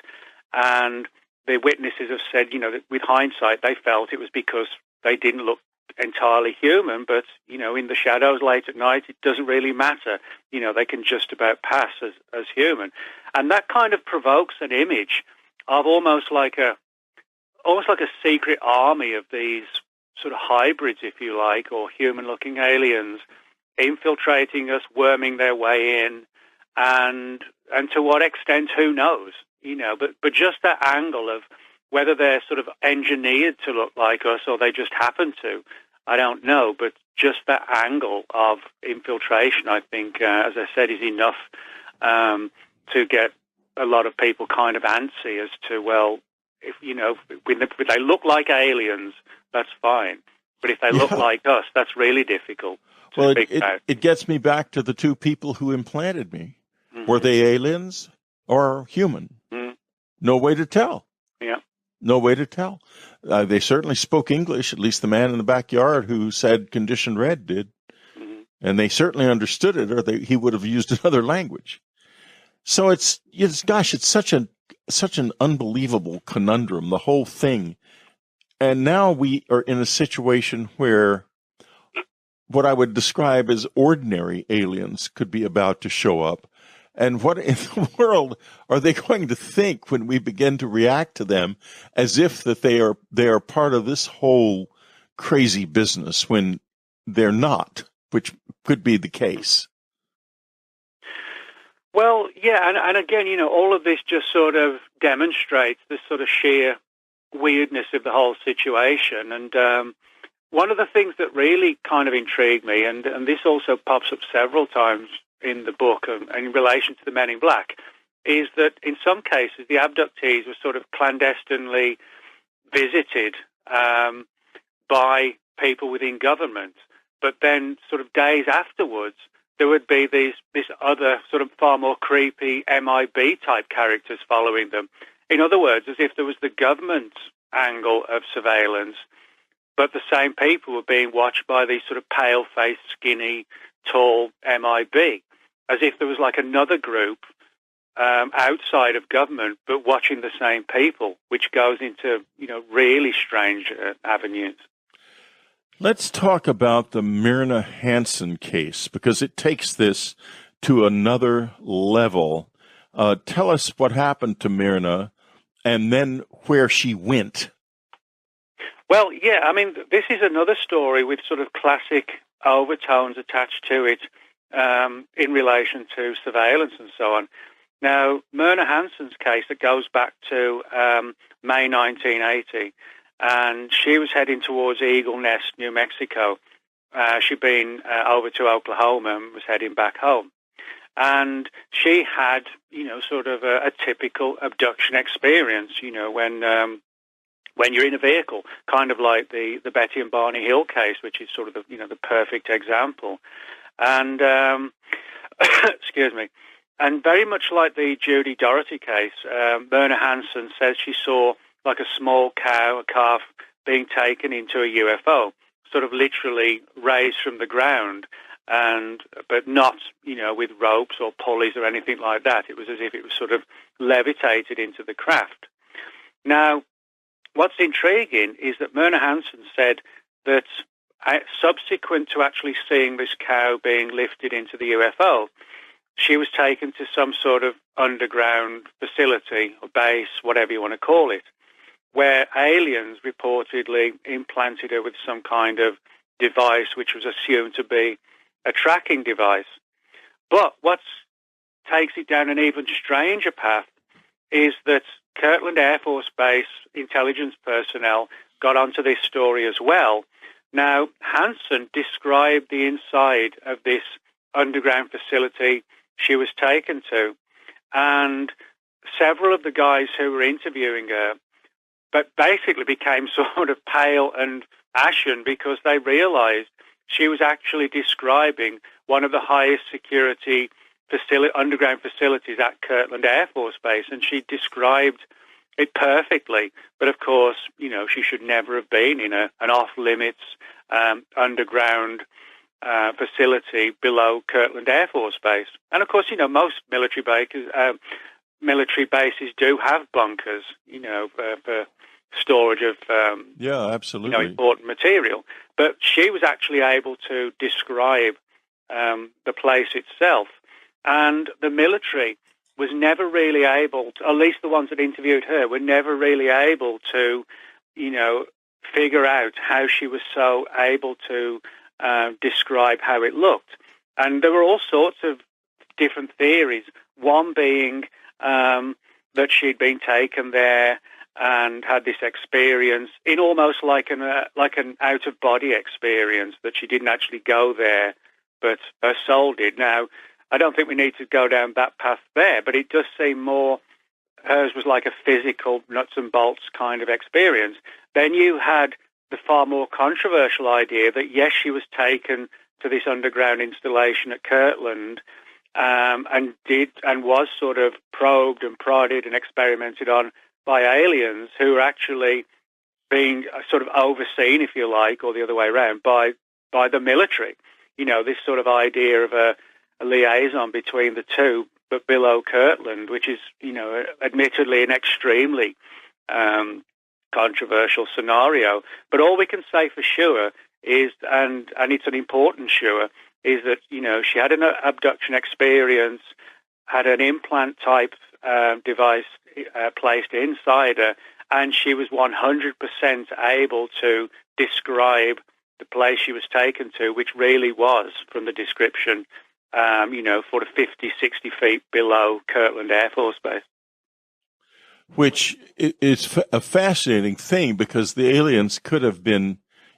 and the witnesses have said, that with hindsight, they felt it was because they didn't look entirely human, but, in the shadows late at night, it doesn't really matter. They can just about pass as human. And that kind of provokes an image of almost like a secret army of these sort of hybrids, if you like, or human-looking aliens infiltrating us, worming their way in, and to what extent, who knows, but just that angle of whether they're sort of engineered to look like us or they just happen to, I don't know, but just that angle of infiltration, I think, as I said, is enough to get a lot of people kind of antsy as to, well, if they look like aliens, that's fine. But if they look like us, that's really difficult.
Well, it gets me back to the two people who implanted me. Mm-hmm. Were they aliens or human? Mm-hmm. No way to tell.
Yeah.
No way to tell. They certainly spoke English, at least the man in the backyard who said condition red did. Mm-hmm. And they certainly understood it, or he would have used another language. So it's such an unbelievable conundrum, the whole thing. And now we are in a situation where what I would describe as ordinary aliens could be about to show up. And what in the world are they going to think when we begin to react to them as if that they are part of this whole crazy business when they're not, which could be the case?
Well, yeah, and again, all of this just sort of demonstrates this sort of sheer weirdness of the whole situation. And one of the things that really kind of intrigued me, and this also pops up several times in the book and in relation to the Men in Black, is that in some cases the abductees were sort of clandestinely visited by people within government, but then sort of days afterwards there would be this other sort of far more creepy MIB-type characters following them. In other words, as if there was the government angle of surveillance, but the same people were being watched by these sort of pale-faced, skinny, tall MIB, as if there was like another group outside of government, but watching the same people, which goes into, really strange avenues.
Let's talk about the Myrna Hansen case, because it takes this to another level. Tell us what happened to Myrna and then where she went.
Well, yeah, this is another story with sort of classic overtones attached to it in relation to surveillance and so on. Now, Myrna Hansen's case, that goes back to May 1980, and she was heading towards Eagle Nest, New Mexico. She'd been over to Oklahoma and was heading back home. And she had, sort of a typical abduction experience, when you're in a vehicle, kind of like the Betty and Barney Hill case, which is sort of the perfect example. And excuse me. And very much like the Judy Doherty case, Myrna Hansen says she saw like a small cow, a calf, being taken into a UFO, sort of literally raised from the ground, but not, with ropes or pulleys or anything like that. It was as if it was sort of levitated into the craft. Now, what's intriguing is that Myrna Hansen said that subsequent to actually seeing this cow being lifted into the UFO, she was taken to some sort of underground facility or base, whatever you want to call it, where aliens reportedly implanted her with some kind of device which was assumed to be a tracking device. But what takes it down an even stranger path is that Kirtland Air Force Base intelligence personnel got onto this story as well. Now, Hansen described the inside of this underground facility she was taken to, and several of the guys who were interviewing her but basically became sort of pale and ashen because they realized she was actually describing one of the highest security underground facilities at Kirtland Air Force Base, and she described it perfectly. But of course, she should never have been in an off-limits underground facility below Kirtland Air Force Base. And of course, most military bases do have bunkers, for storage of
absolutely
important material. But she was actually able to describe the place itself, and the military was never really able to, at least the ones that interviewed her, were never really able to, figure out how she was so able to describe how it looked. And there were all sorts of different theories, one being that she'd been taken there and had this experience in almost like an out-of-body experience, that she didn't actually go there, but her soul did. Now, I don't think we need to go down that path there, but it does seem more hers was like a physical nuts and bolts kind of experience. Then you had the far more controversial idea that, yes, she was taken to this underground installation at Kirtland and was sort of probed and prodded and experimented on by aliens who were actually being sort of overseen, if you like, or the other way around, by the military. This sort of idea of a liaison between the two, but below Kirtland, which is, admittedly an extremely controversial scenario. But all we can say for sure is, and it's an important sure, is that, she had an abduction experience, had an implant-type device placed inside her, and she was 100% able to describe the place she was taken to, which really was, from the description, sort of 50, 60 feet below Kirtland Air Force Base.
Which is a fascinating thing, because the aliens could have been,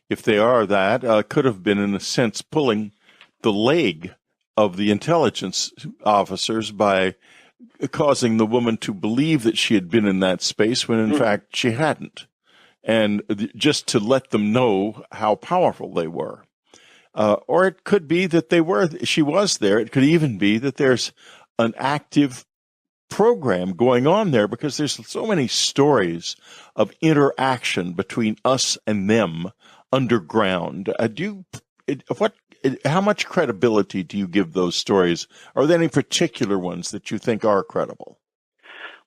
if they are that, could have been, in a sense, pulling the leg of the intelligence officers by causing the woman to believe that she had been in that space when, in fact, she hadn't. And just to let them know how powerful they were. Or it could be that she was there. It could even be that there's an active program going on there, because there's so many stories of interaction between us and them underground. How much credibility do you give those stories? Are there any particular ones that you think are credible?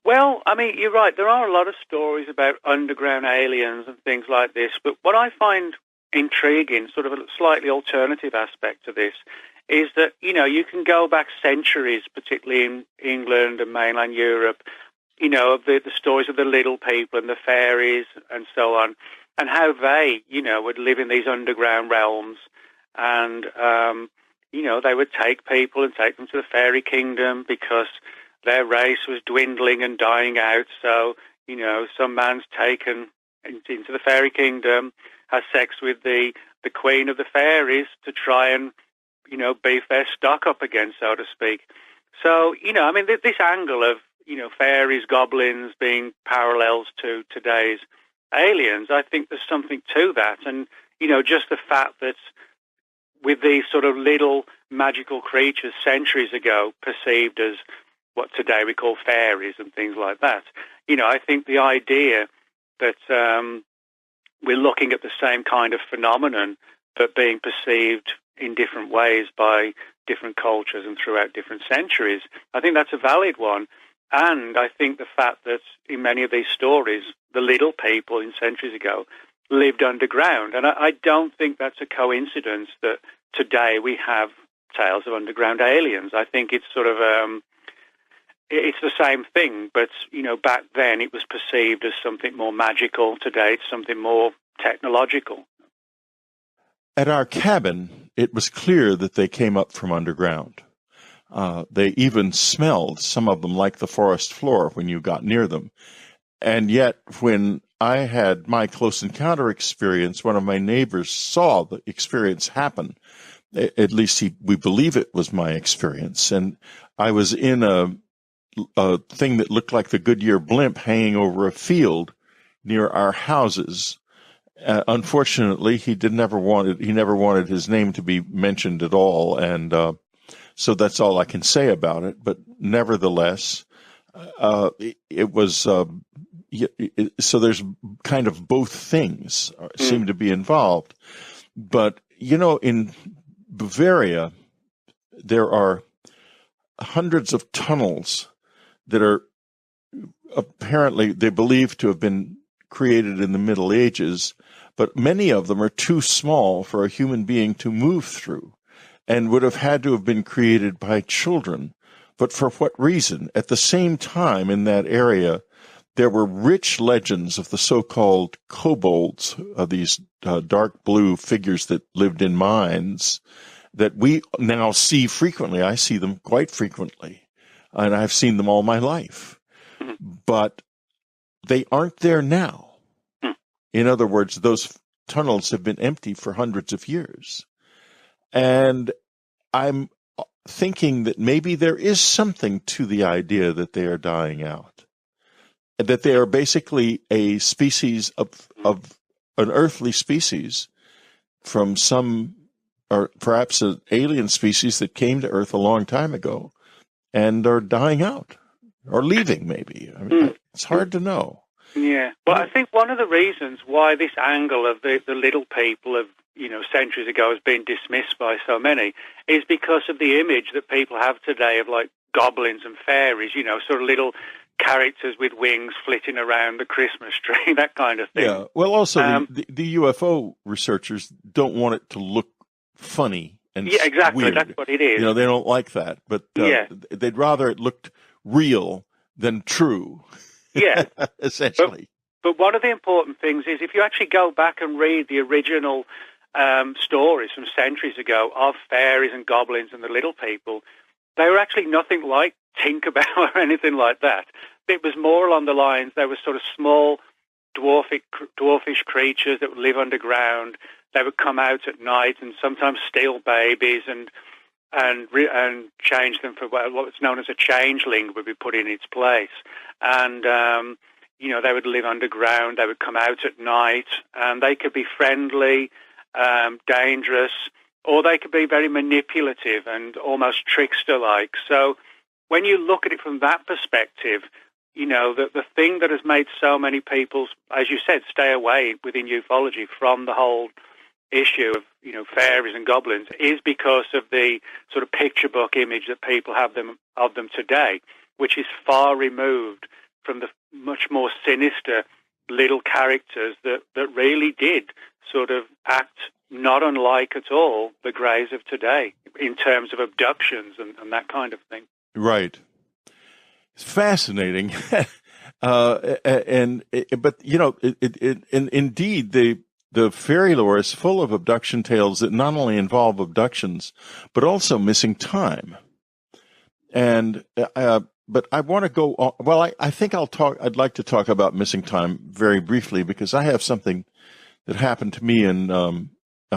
Well, I mean, you're right. There are a lot of stories about underground aliens and things like this. But what I find intriguing, sort of a slightly alternative aspect to this, is that, you can go back centuries, particularly in England and mainland Europe, of the stories of the little people and the fairies and so on, and how they, would live in these underground realms. And, they would take people and take them to the fairy kingdom because their race was dwindling and dying out. So, some man's taken into the fairy kingdom, has sex with the queen of the fairies to try and, beef their stock up again, so to speak. So, this angle of, fairies, goblins being parallels to today's aliens, I think there's something to that. And, just the fact that with these sort of little magical creatures centuries ago perceived as, what today we call fairies and things like that. I think the idea that we're looking at the same kind of phenomenon but being perceived in different ways by different cultures and throughout different centuries, I think that's a valid one. And I think the fact that in many of these stories, the little people in centuries ago lived underground. And I don't think that's a coincidence that today we have tales of underground aliens. I think it's sort of it's the same thing, but back then it was perceived as something more magical. Today it's something more technological.
At our cabin, it was clear that they came up from underground. They even smelled, some of them, like the forest floor when you got near them. And yet, when I had my close encounter experience, one of my neighbors saw the experience happen. At least we believe it was my experience. And I was in a thing that looked like the Goodyear blimp hanging over a field near our houses. Unfortunately, he never wanted his name to be mentioned at all, and so that's all I can say about it. But nevertheless, it was so there's kind of both things seem to be involved. But in Bavaria, there are hundreds of tunnels that are apparently they believe to have been created in the Middle Ages, but many of them are too small for a human being to move through and would have had to have been created by children. But for what reason? At the same time in that area, there were rich legends of the so-called kobolds, these dark blue figures that lived in mines that we now see frequently. I see them quite frequently, and I've seen them all my life. But they aren't there now. In other words, those tunnels have been empty for hundreds of years. And I'm thinking that maybe there is something to the idea that they are dying out, that they are basically a species of an earthly species from some, or perhaps an alien species that came to Earth a long time ago and are dying out or leaving, maybe. I mean, it's hard to know.
Yeah. Well, I think one of the reasons why this angle of the little people of, centuries ago has been dismissed by so many is because of the image that people have today of like goblins and fairies, sort of little characters with wings flitting around the Christmas tree, that kind of thing.
Yeah. Well, also the UFO researchers don't want it to look funny and
yeah, exactly.
weird.
That's what it is.
They don't like that, but they'd rather it looked real than true.
Yeah.
Essentially.
But one of the important things is if you actually go back and read the original stories from centuries ago of fairies and goblins and the little people, they were actually nothing like Tinkerbell or anything like that. It was more along the lines, they were sort of small, dwarfish creatures that would live underground. They would come out at night and sometimes steal babies and change them for what's known as a changeling would be put in its place. And, they would live underground. They would come out at night, and they could be friendly, dangerous, or they could be very manipulative and almost trickster-like. So when you look at it from that perspective, the thing that has made so many people, as you said, stay away within ufology from the whole issue of, fairies and goblins is because of the sort of picture book image that people have of them today, which is far removed from the much more sinister little characters that really did sort of act not unlike at all the Greys of today in terms of abductions and that kind of thing.
Right. It's fascinating. But indeed, the fairy lore is full of abduction tales that not only involve abductions, but also missing time. And, but I want to go on. Well, I think I'd like to talk about missing time very briefly because I have something that happened to me in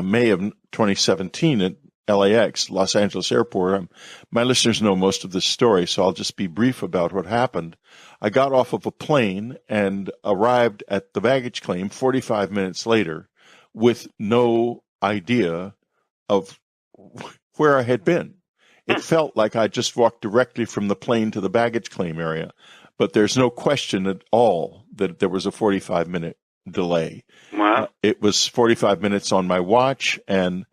May of 2017 at LAX, Los Angeles Airport. My listeners know most of this story, so I'll just be brief about what happened. I got off of a plane and arrived at the baggage claim 45 minutes later with no idea of where I had been. It felt like I just walked directly from the plane to the baggage claim area, but there's no question at all that there was a 45-minute delay.
Wow.
It was 45 minutes on my watch, and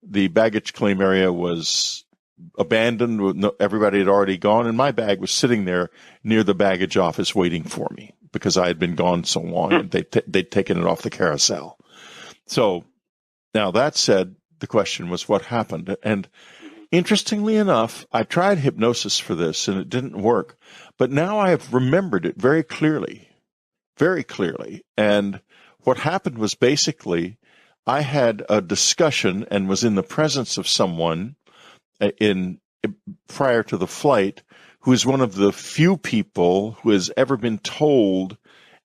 the baggage claim area was abandoned. Everybody had already gone, and my bag was sitting there near the baggage office waiting for me because I had been gone so long, and they'd taken it off the carousel. So now that said, the question was what happened. And interestingly enough, I tried hypnosis for this, and it didn't work. But now I have remembered it very clearly, very clearly. And what happened was basically I had a discussion and was in the presence of someone prior to the flight who is one of the few people who has ever been told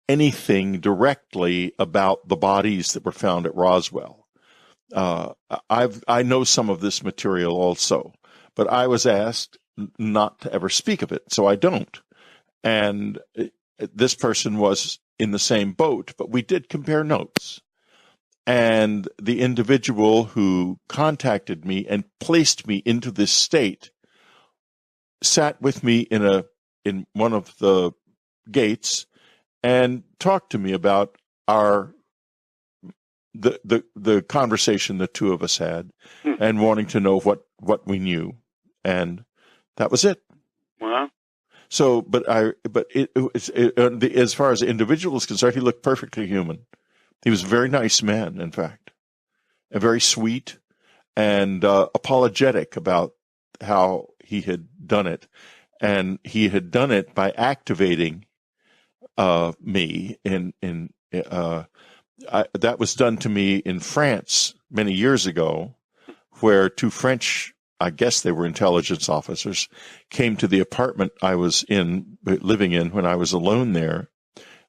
anything directly about the bodies that were found at Roswell. I know some of this material also, but I was asked not to ever speak of it, so I don't. And this person was in the same boat, but we did compare notes. And the individual who contacted me and placed me into this state sat with me in one of the gates and talked to me about the conversation the two of us had and wanting to know what we knew. And that was it.
Wow.
So, as far as the individual is concerned, he looked perfectly human. He was a very nice man, in fact, and very sweet and apologetic about how he had done it. And he had done it by activating me that was done to me in France many years ago, where two French, I guess they were intelligence officers, came to the apartment I was living in when I was alone there.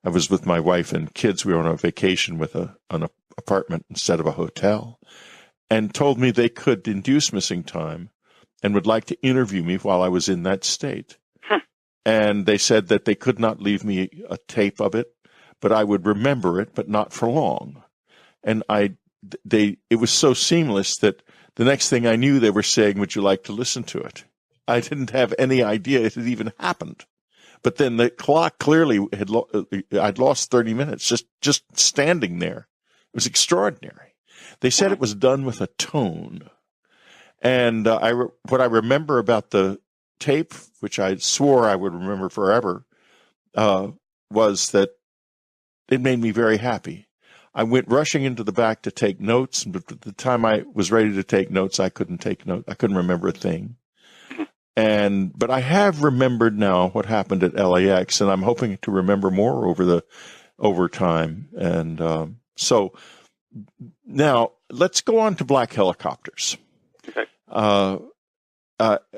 I was with my wife and kids. We were on a vacation with an apartment instead of a hotel, and told me they could induce missing time and would like to interview me while I was in that state. And they said that they could not leave me a tape of it, but I would remember it, but not for long. And it was so seamless that the next thing I knew, they were saying, "Would you like to listen to it?" I didn't have any idea it had even happened. But then the clock clearly I'd lost 30 minutes just standing there. It was extraordinary. They said it was done with a tone. And what I remember about the tape, which I swore I would remember forever, was that it made me very happy. I went rushing into the back to take notes, but at the time I was ready to take notes, I couldn't take notes. I couldn't remember a thing. But I have remembered now what happened at LAX, and I'm hoping to remember more over time. And so now let's go on to black helicopters.
Okay.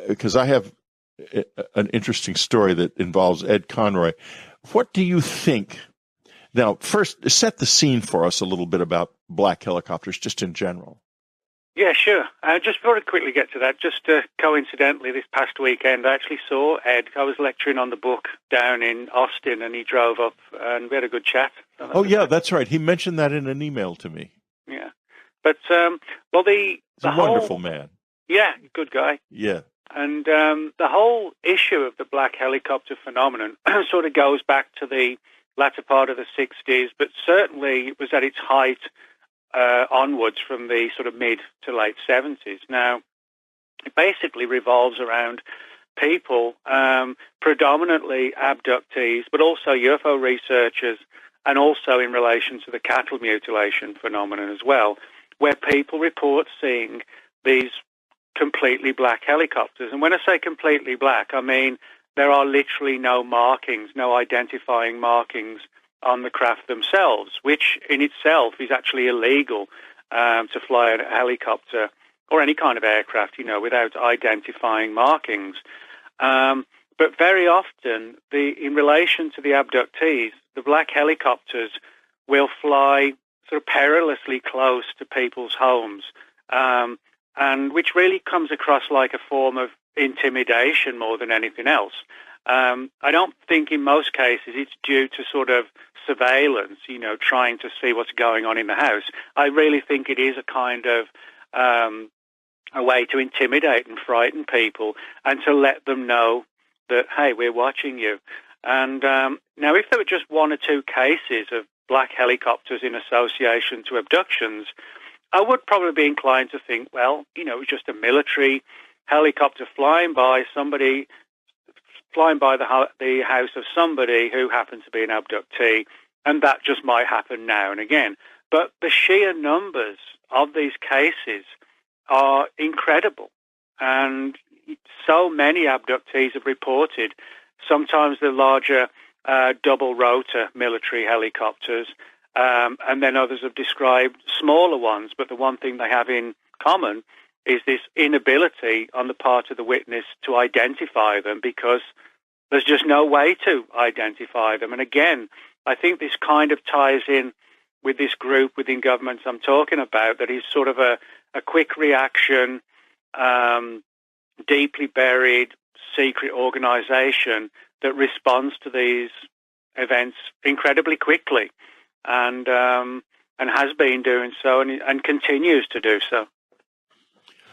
Because I have an interesting story that involves Ed Conroy. What do you think? Now, first, set the scene for us a little bit about black helicopters, just in general.
Yeah, sure. Just before I quickly get to that, just coincidentally, this past weekend, I actually saw Ed. I was lecturing on the book down in Austin, and he drove up, and we had a good chat.
Oh, yeah, that's right. He mentioned that in an email to me.
Yeah. But, he's
a wonderful man.
Yeah, good guy.
Yeah.
And the whole issue of the black helicopter phenomenon sort of goes back to the latter part of the 60s, but certainly it was at its height onwards from the sort of mid to late 70s. Now, it basically revolves around people, predominantly abductees, but also UFO researchers, and also in relation to the cattle mutilation phenomenon as well, where people report seeing these completely black helicopters. And when I say completely black, I mean there are literally no markings, no identifying markings on the craft themselves, which in itself is actually illegal to fly a helicopter or any kind of aircraft, without identifying markings. But very often, in relation to the abductees, the black helicopters will fly sort of perilously close to people's homes, and which really comes across like a form of intimidation more than anything else. I don't think in most cases it's due to sort of surveillance, trying to see what's going on in the house. I really think it is a kind of a way to intimidate and frighten people and to let them know that, hey, we're watching you. And now, if there were just one or two cases of black helicopters in association to abductions, I would probably be inclined to think, well, it was just a military helicopter flying by the house of somebody who happened to be an abductee, and that just might happen now and again. But the sheer numbers of these cases are incredible, and so many abductees have reported. Sometimes the larger double-rotor military helicopters, and then others have described smaller ones. But the one thing they have in common is this inability on the part of the witness to identify them, because there's just no way to identify them. And again, I think this kind of ties in with this group within governments I'm talking about, that is sort of a quick reaction, deeply buried secret organization that responds to these events incredibly quickly, and has been doing so and continues to do so.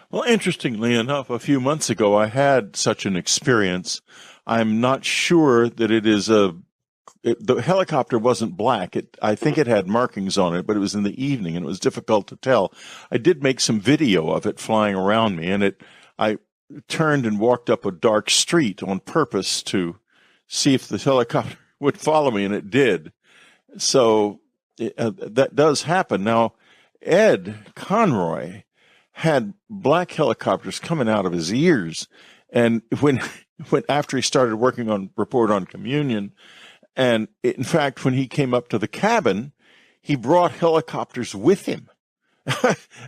Well, interestingly enough, a few months ago, I had such an experience. I'm not sure that it is the helicopter wasn't black. I think it had markings on it, but it was in the evening and it was difficult to tell. I did make some video of it flying around me, and I turned and walked up a dark street on purpose to see if the helicopter would follow me, and it did. So that does happen. Now, Ed Conroy had black helicopters coming out of his ears, and when after he started working on Report on Communion, and in fact, when he came up to the cabin, he brought helicopters with him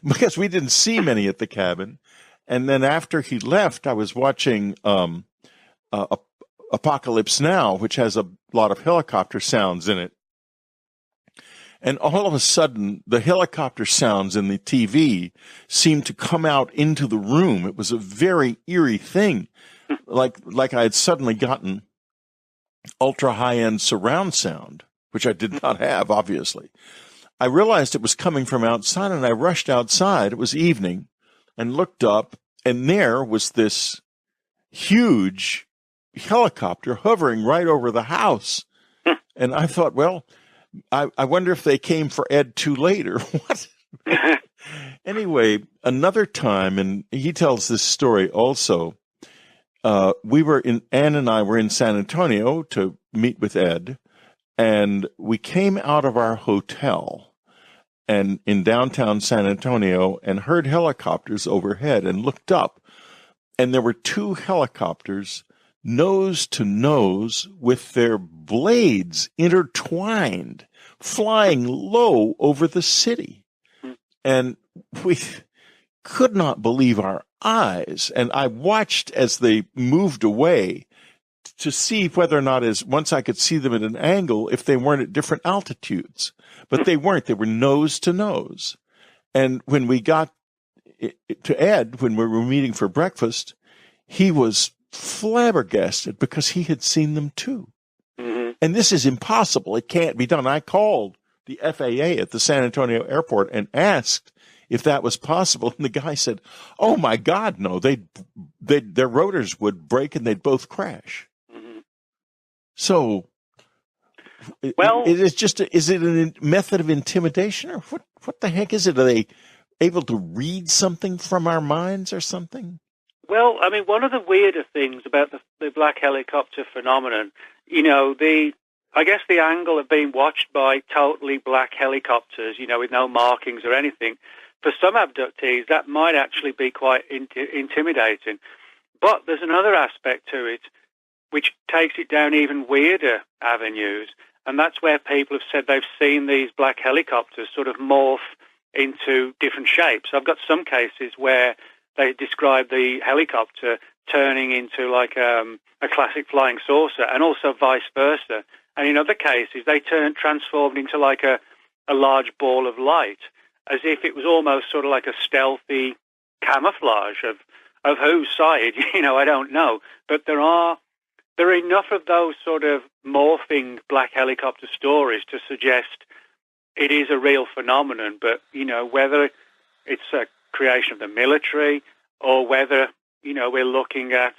because we didn't see many at the cabin. And then after he left, I was watching Apocalypse Now, which has a lot of helicopter sounds in it. And all of a sudden, the helicopter sounds in the TV seemed to come out into the room. It was a very eerie thing, like I had suddenly gotten ultra high-end surround sound, which I did not have, obviously. I realized it was coming from outside, and I rushed outside. It was evening, and looked up, and there was this huge helicopter hovering right over the house. And I thought, well, I wonder if they came for Ed too late or what. Anyway, another time, and he tells this story also, Ann and I were in San Antonio to meet with Ed, and we came out of our hotel and in downtown San Antonio and heard helicopters overhead and looked up, and there were two helicopters nose to nose with their blades intertwined, flying low over the city. And we could not believe our eyes. And I watched as they moved away to see whether or not, once I could see them at an angle, if they weren't at different altitudes. But they weren't. They were nose to nose. And when we got to Ed, when we were meeting for breakfast, he was flabbergasted because he had seen them too. Mm-hmm. And this is impossible. It can't be done. I called the FAA at the San Antonio airport and asked if that was possible. And the guy said, oh my God, no, their rotors would break and they'd both crash. Mm-hmm. So, well, is it a method of intimidation, or what the heck is it? Are they able to read something from our minds or something?
Well, I mean, one of the weirder things about the black helicopter phenomenon, I guess the angle of being watched by totally black helicopters, with no markings or anything, for some abductees, that might actually be quite intimidating. But there's another aspect to it which takes it down even weirder avenues, and that's where people have said they've seen these black helicopters sort of morph into different shapes. I've got some cases where they describe the helicopter turning into like a classic flying saucer, and also vice versa. And in other cases, they transformed into like a large ball of light, as if it was almost sort of like a stealthy camouflage of whose side, I don't know. But there are enough of those sort of morphing black helicopter stories to suggest it is a real phenomenon. But, whether it's a creation of the military or whether, we're looking at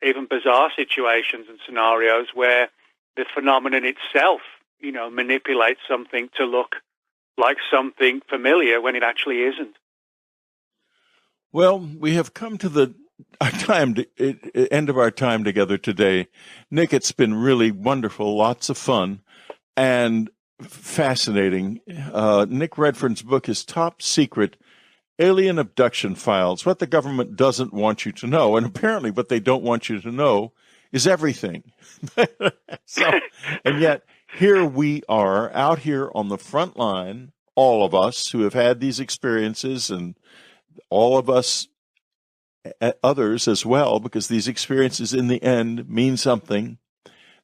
even bizarre situations and scenarios where the phenomenon itself, manipulates something to look like something familiar when it actually isn't.
Well, we have come to the end of our time together today. Nick, it's been really wonderful, lots of fun, and fascinating. Nick Redfern's book is Top Secret, Alien Abduction Files, What the Government Doesn't Want You to Know. And apparently what they don't want you to know is everything. And yet, here we are, out here on the front line, all of us who have had these experiences, and all of us others as well, because these experiences in the end mean something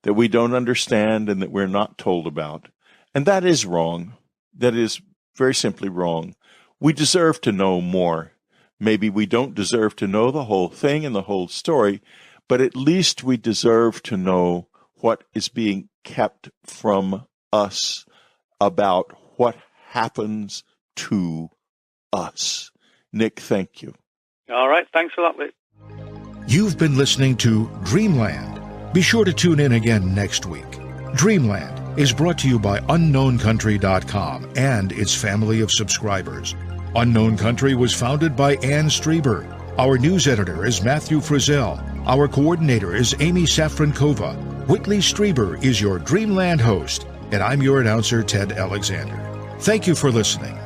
that we don't understand and that we're not told about. And that is wrong. That is very simply wrong. We deserve to know more. Maybe we don't deserve to know the whole thing and the whole story, but at least we deserve to know what is being kept from us about what happens to us. Nick, thank you.
All right. Thanks a lot, Luke.
You've been listening to Dreamland. Be sure to tune in again next week. Dreamland is brought to you by UnknownCountry.com and its family of subscribers. Unknown Country was founded by Ann Streiber. Our news editor is Matthew Frizzell. Our coordinator is Amy Safrankova. Whitley Streiber is your Dreamland host, and I'm your announcer, Ted Alexander. Thank you for listening.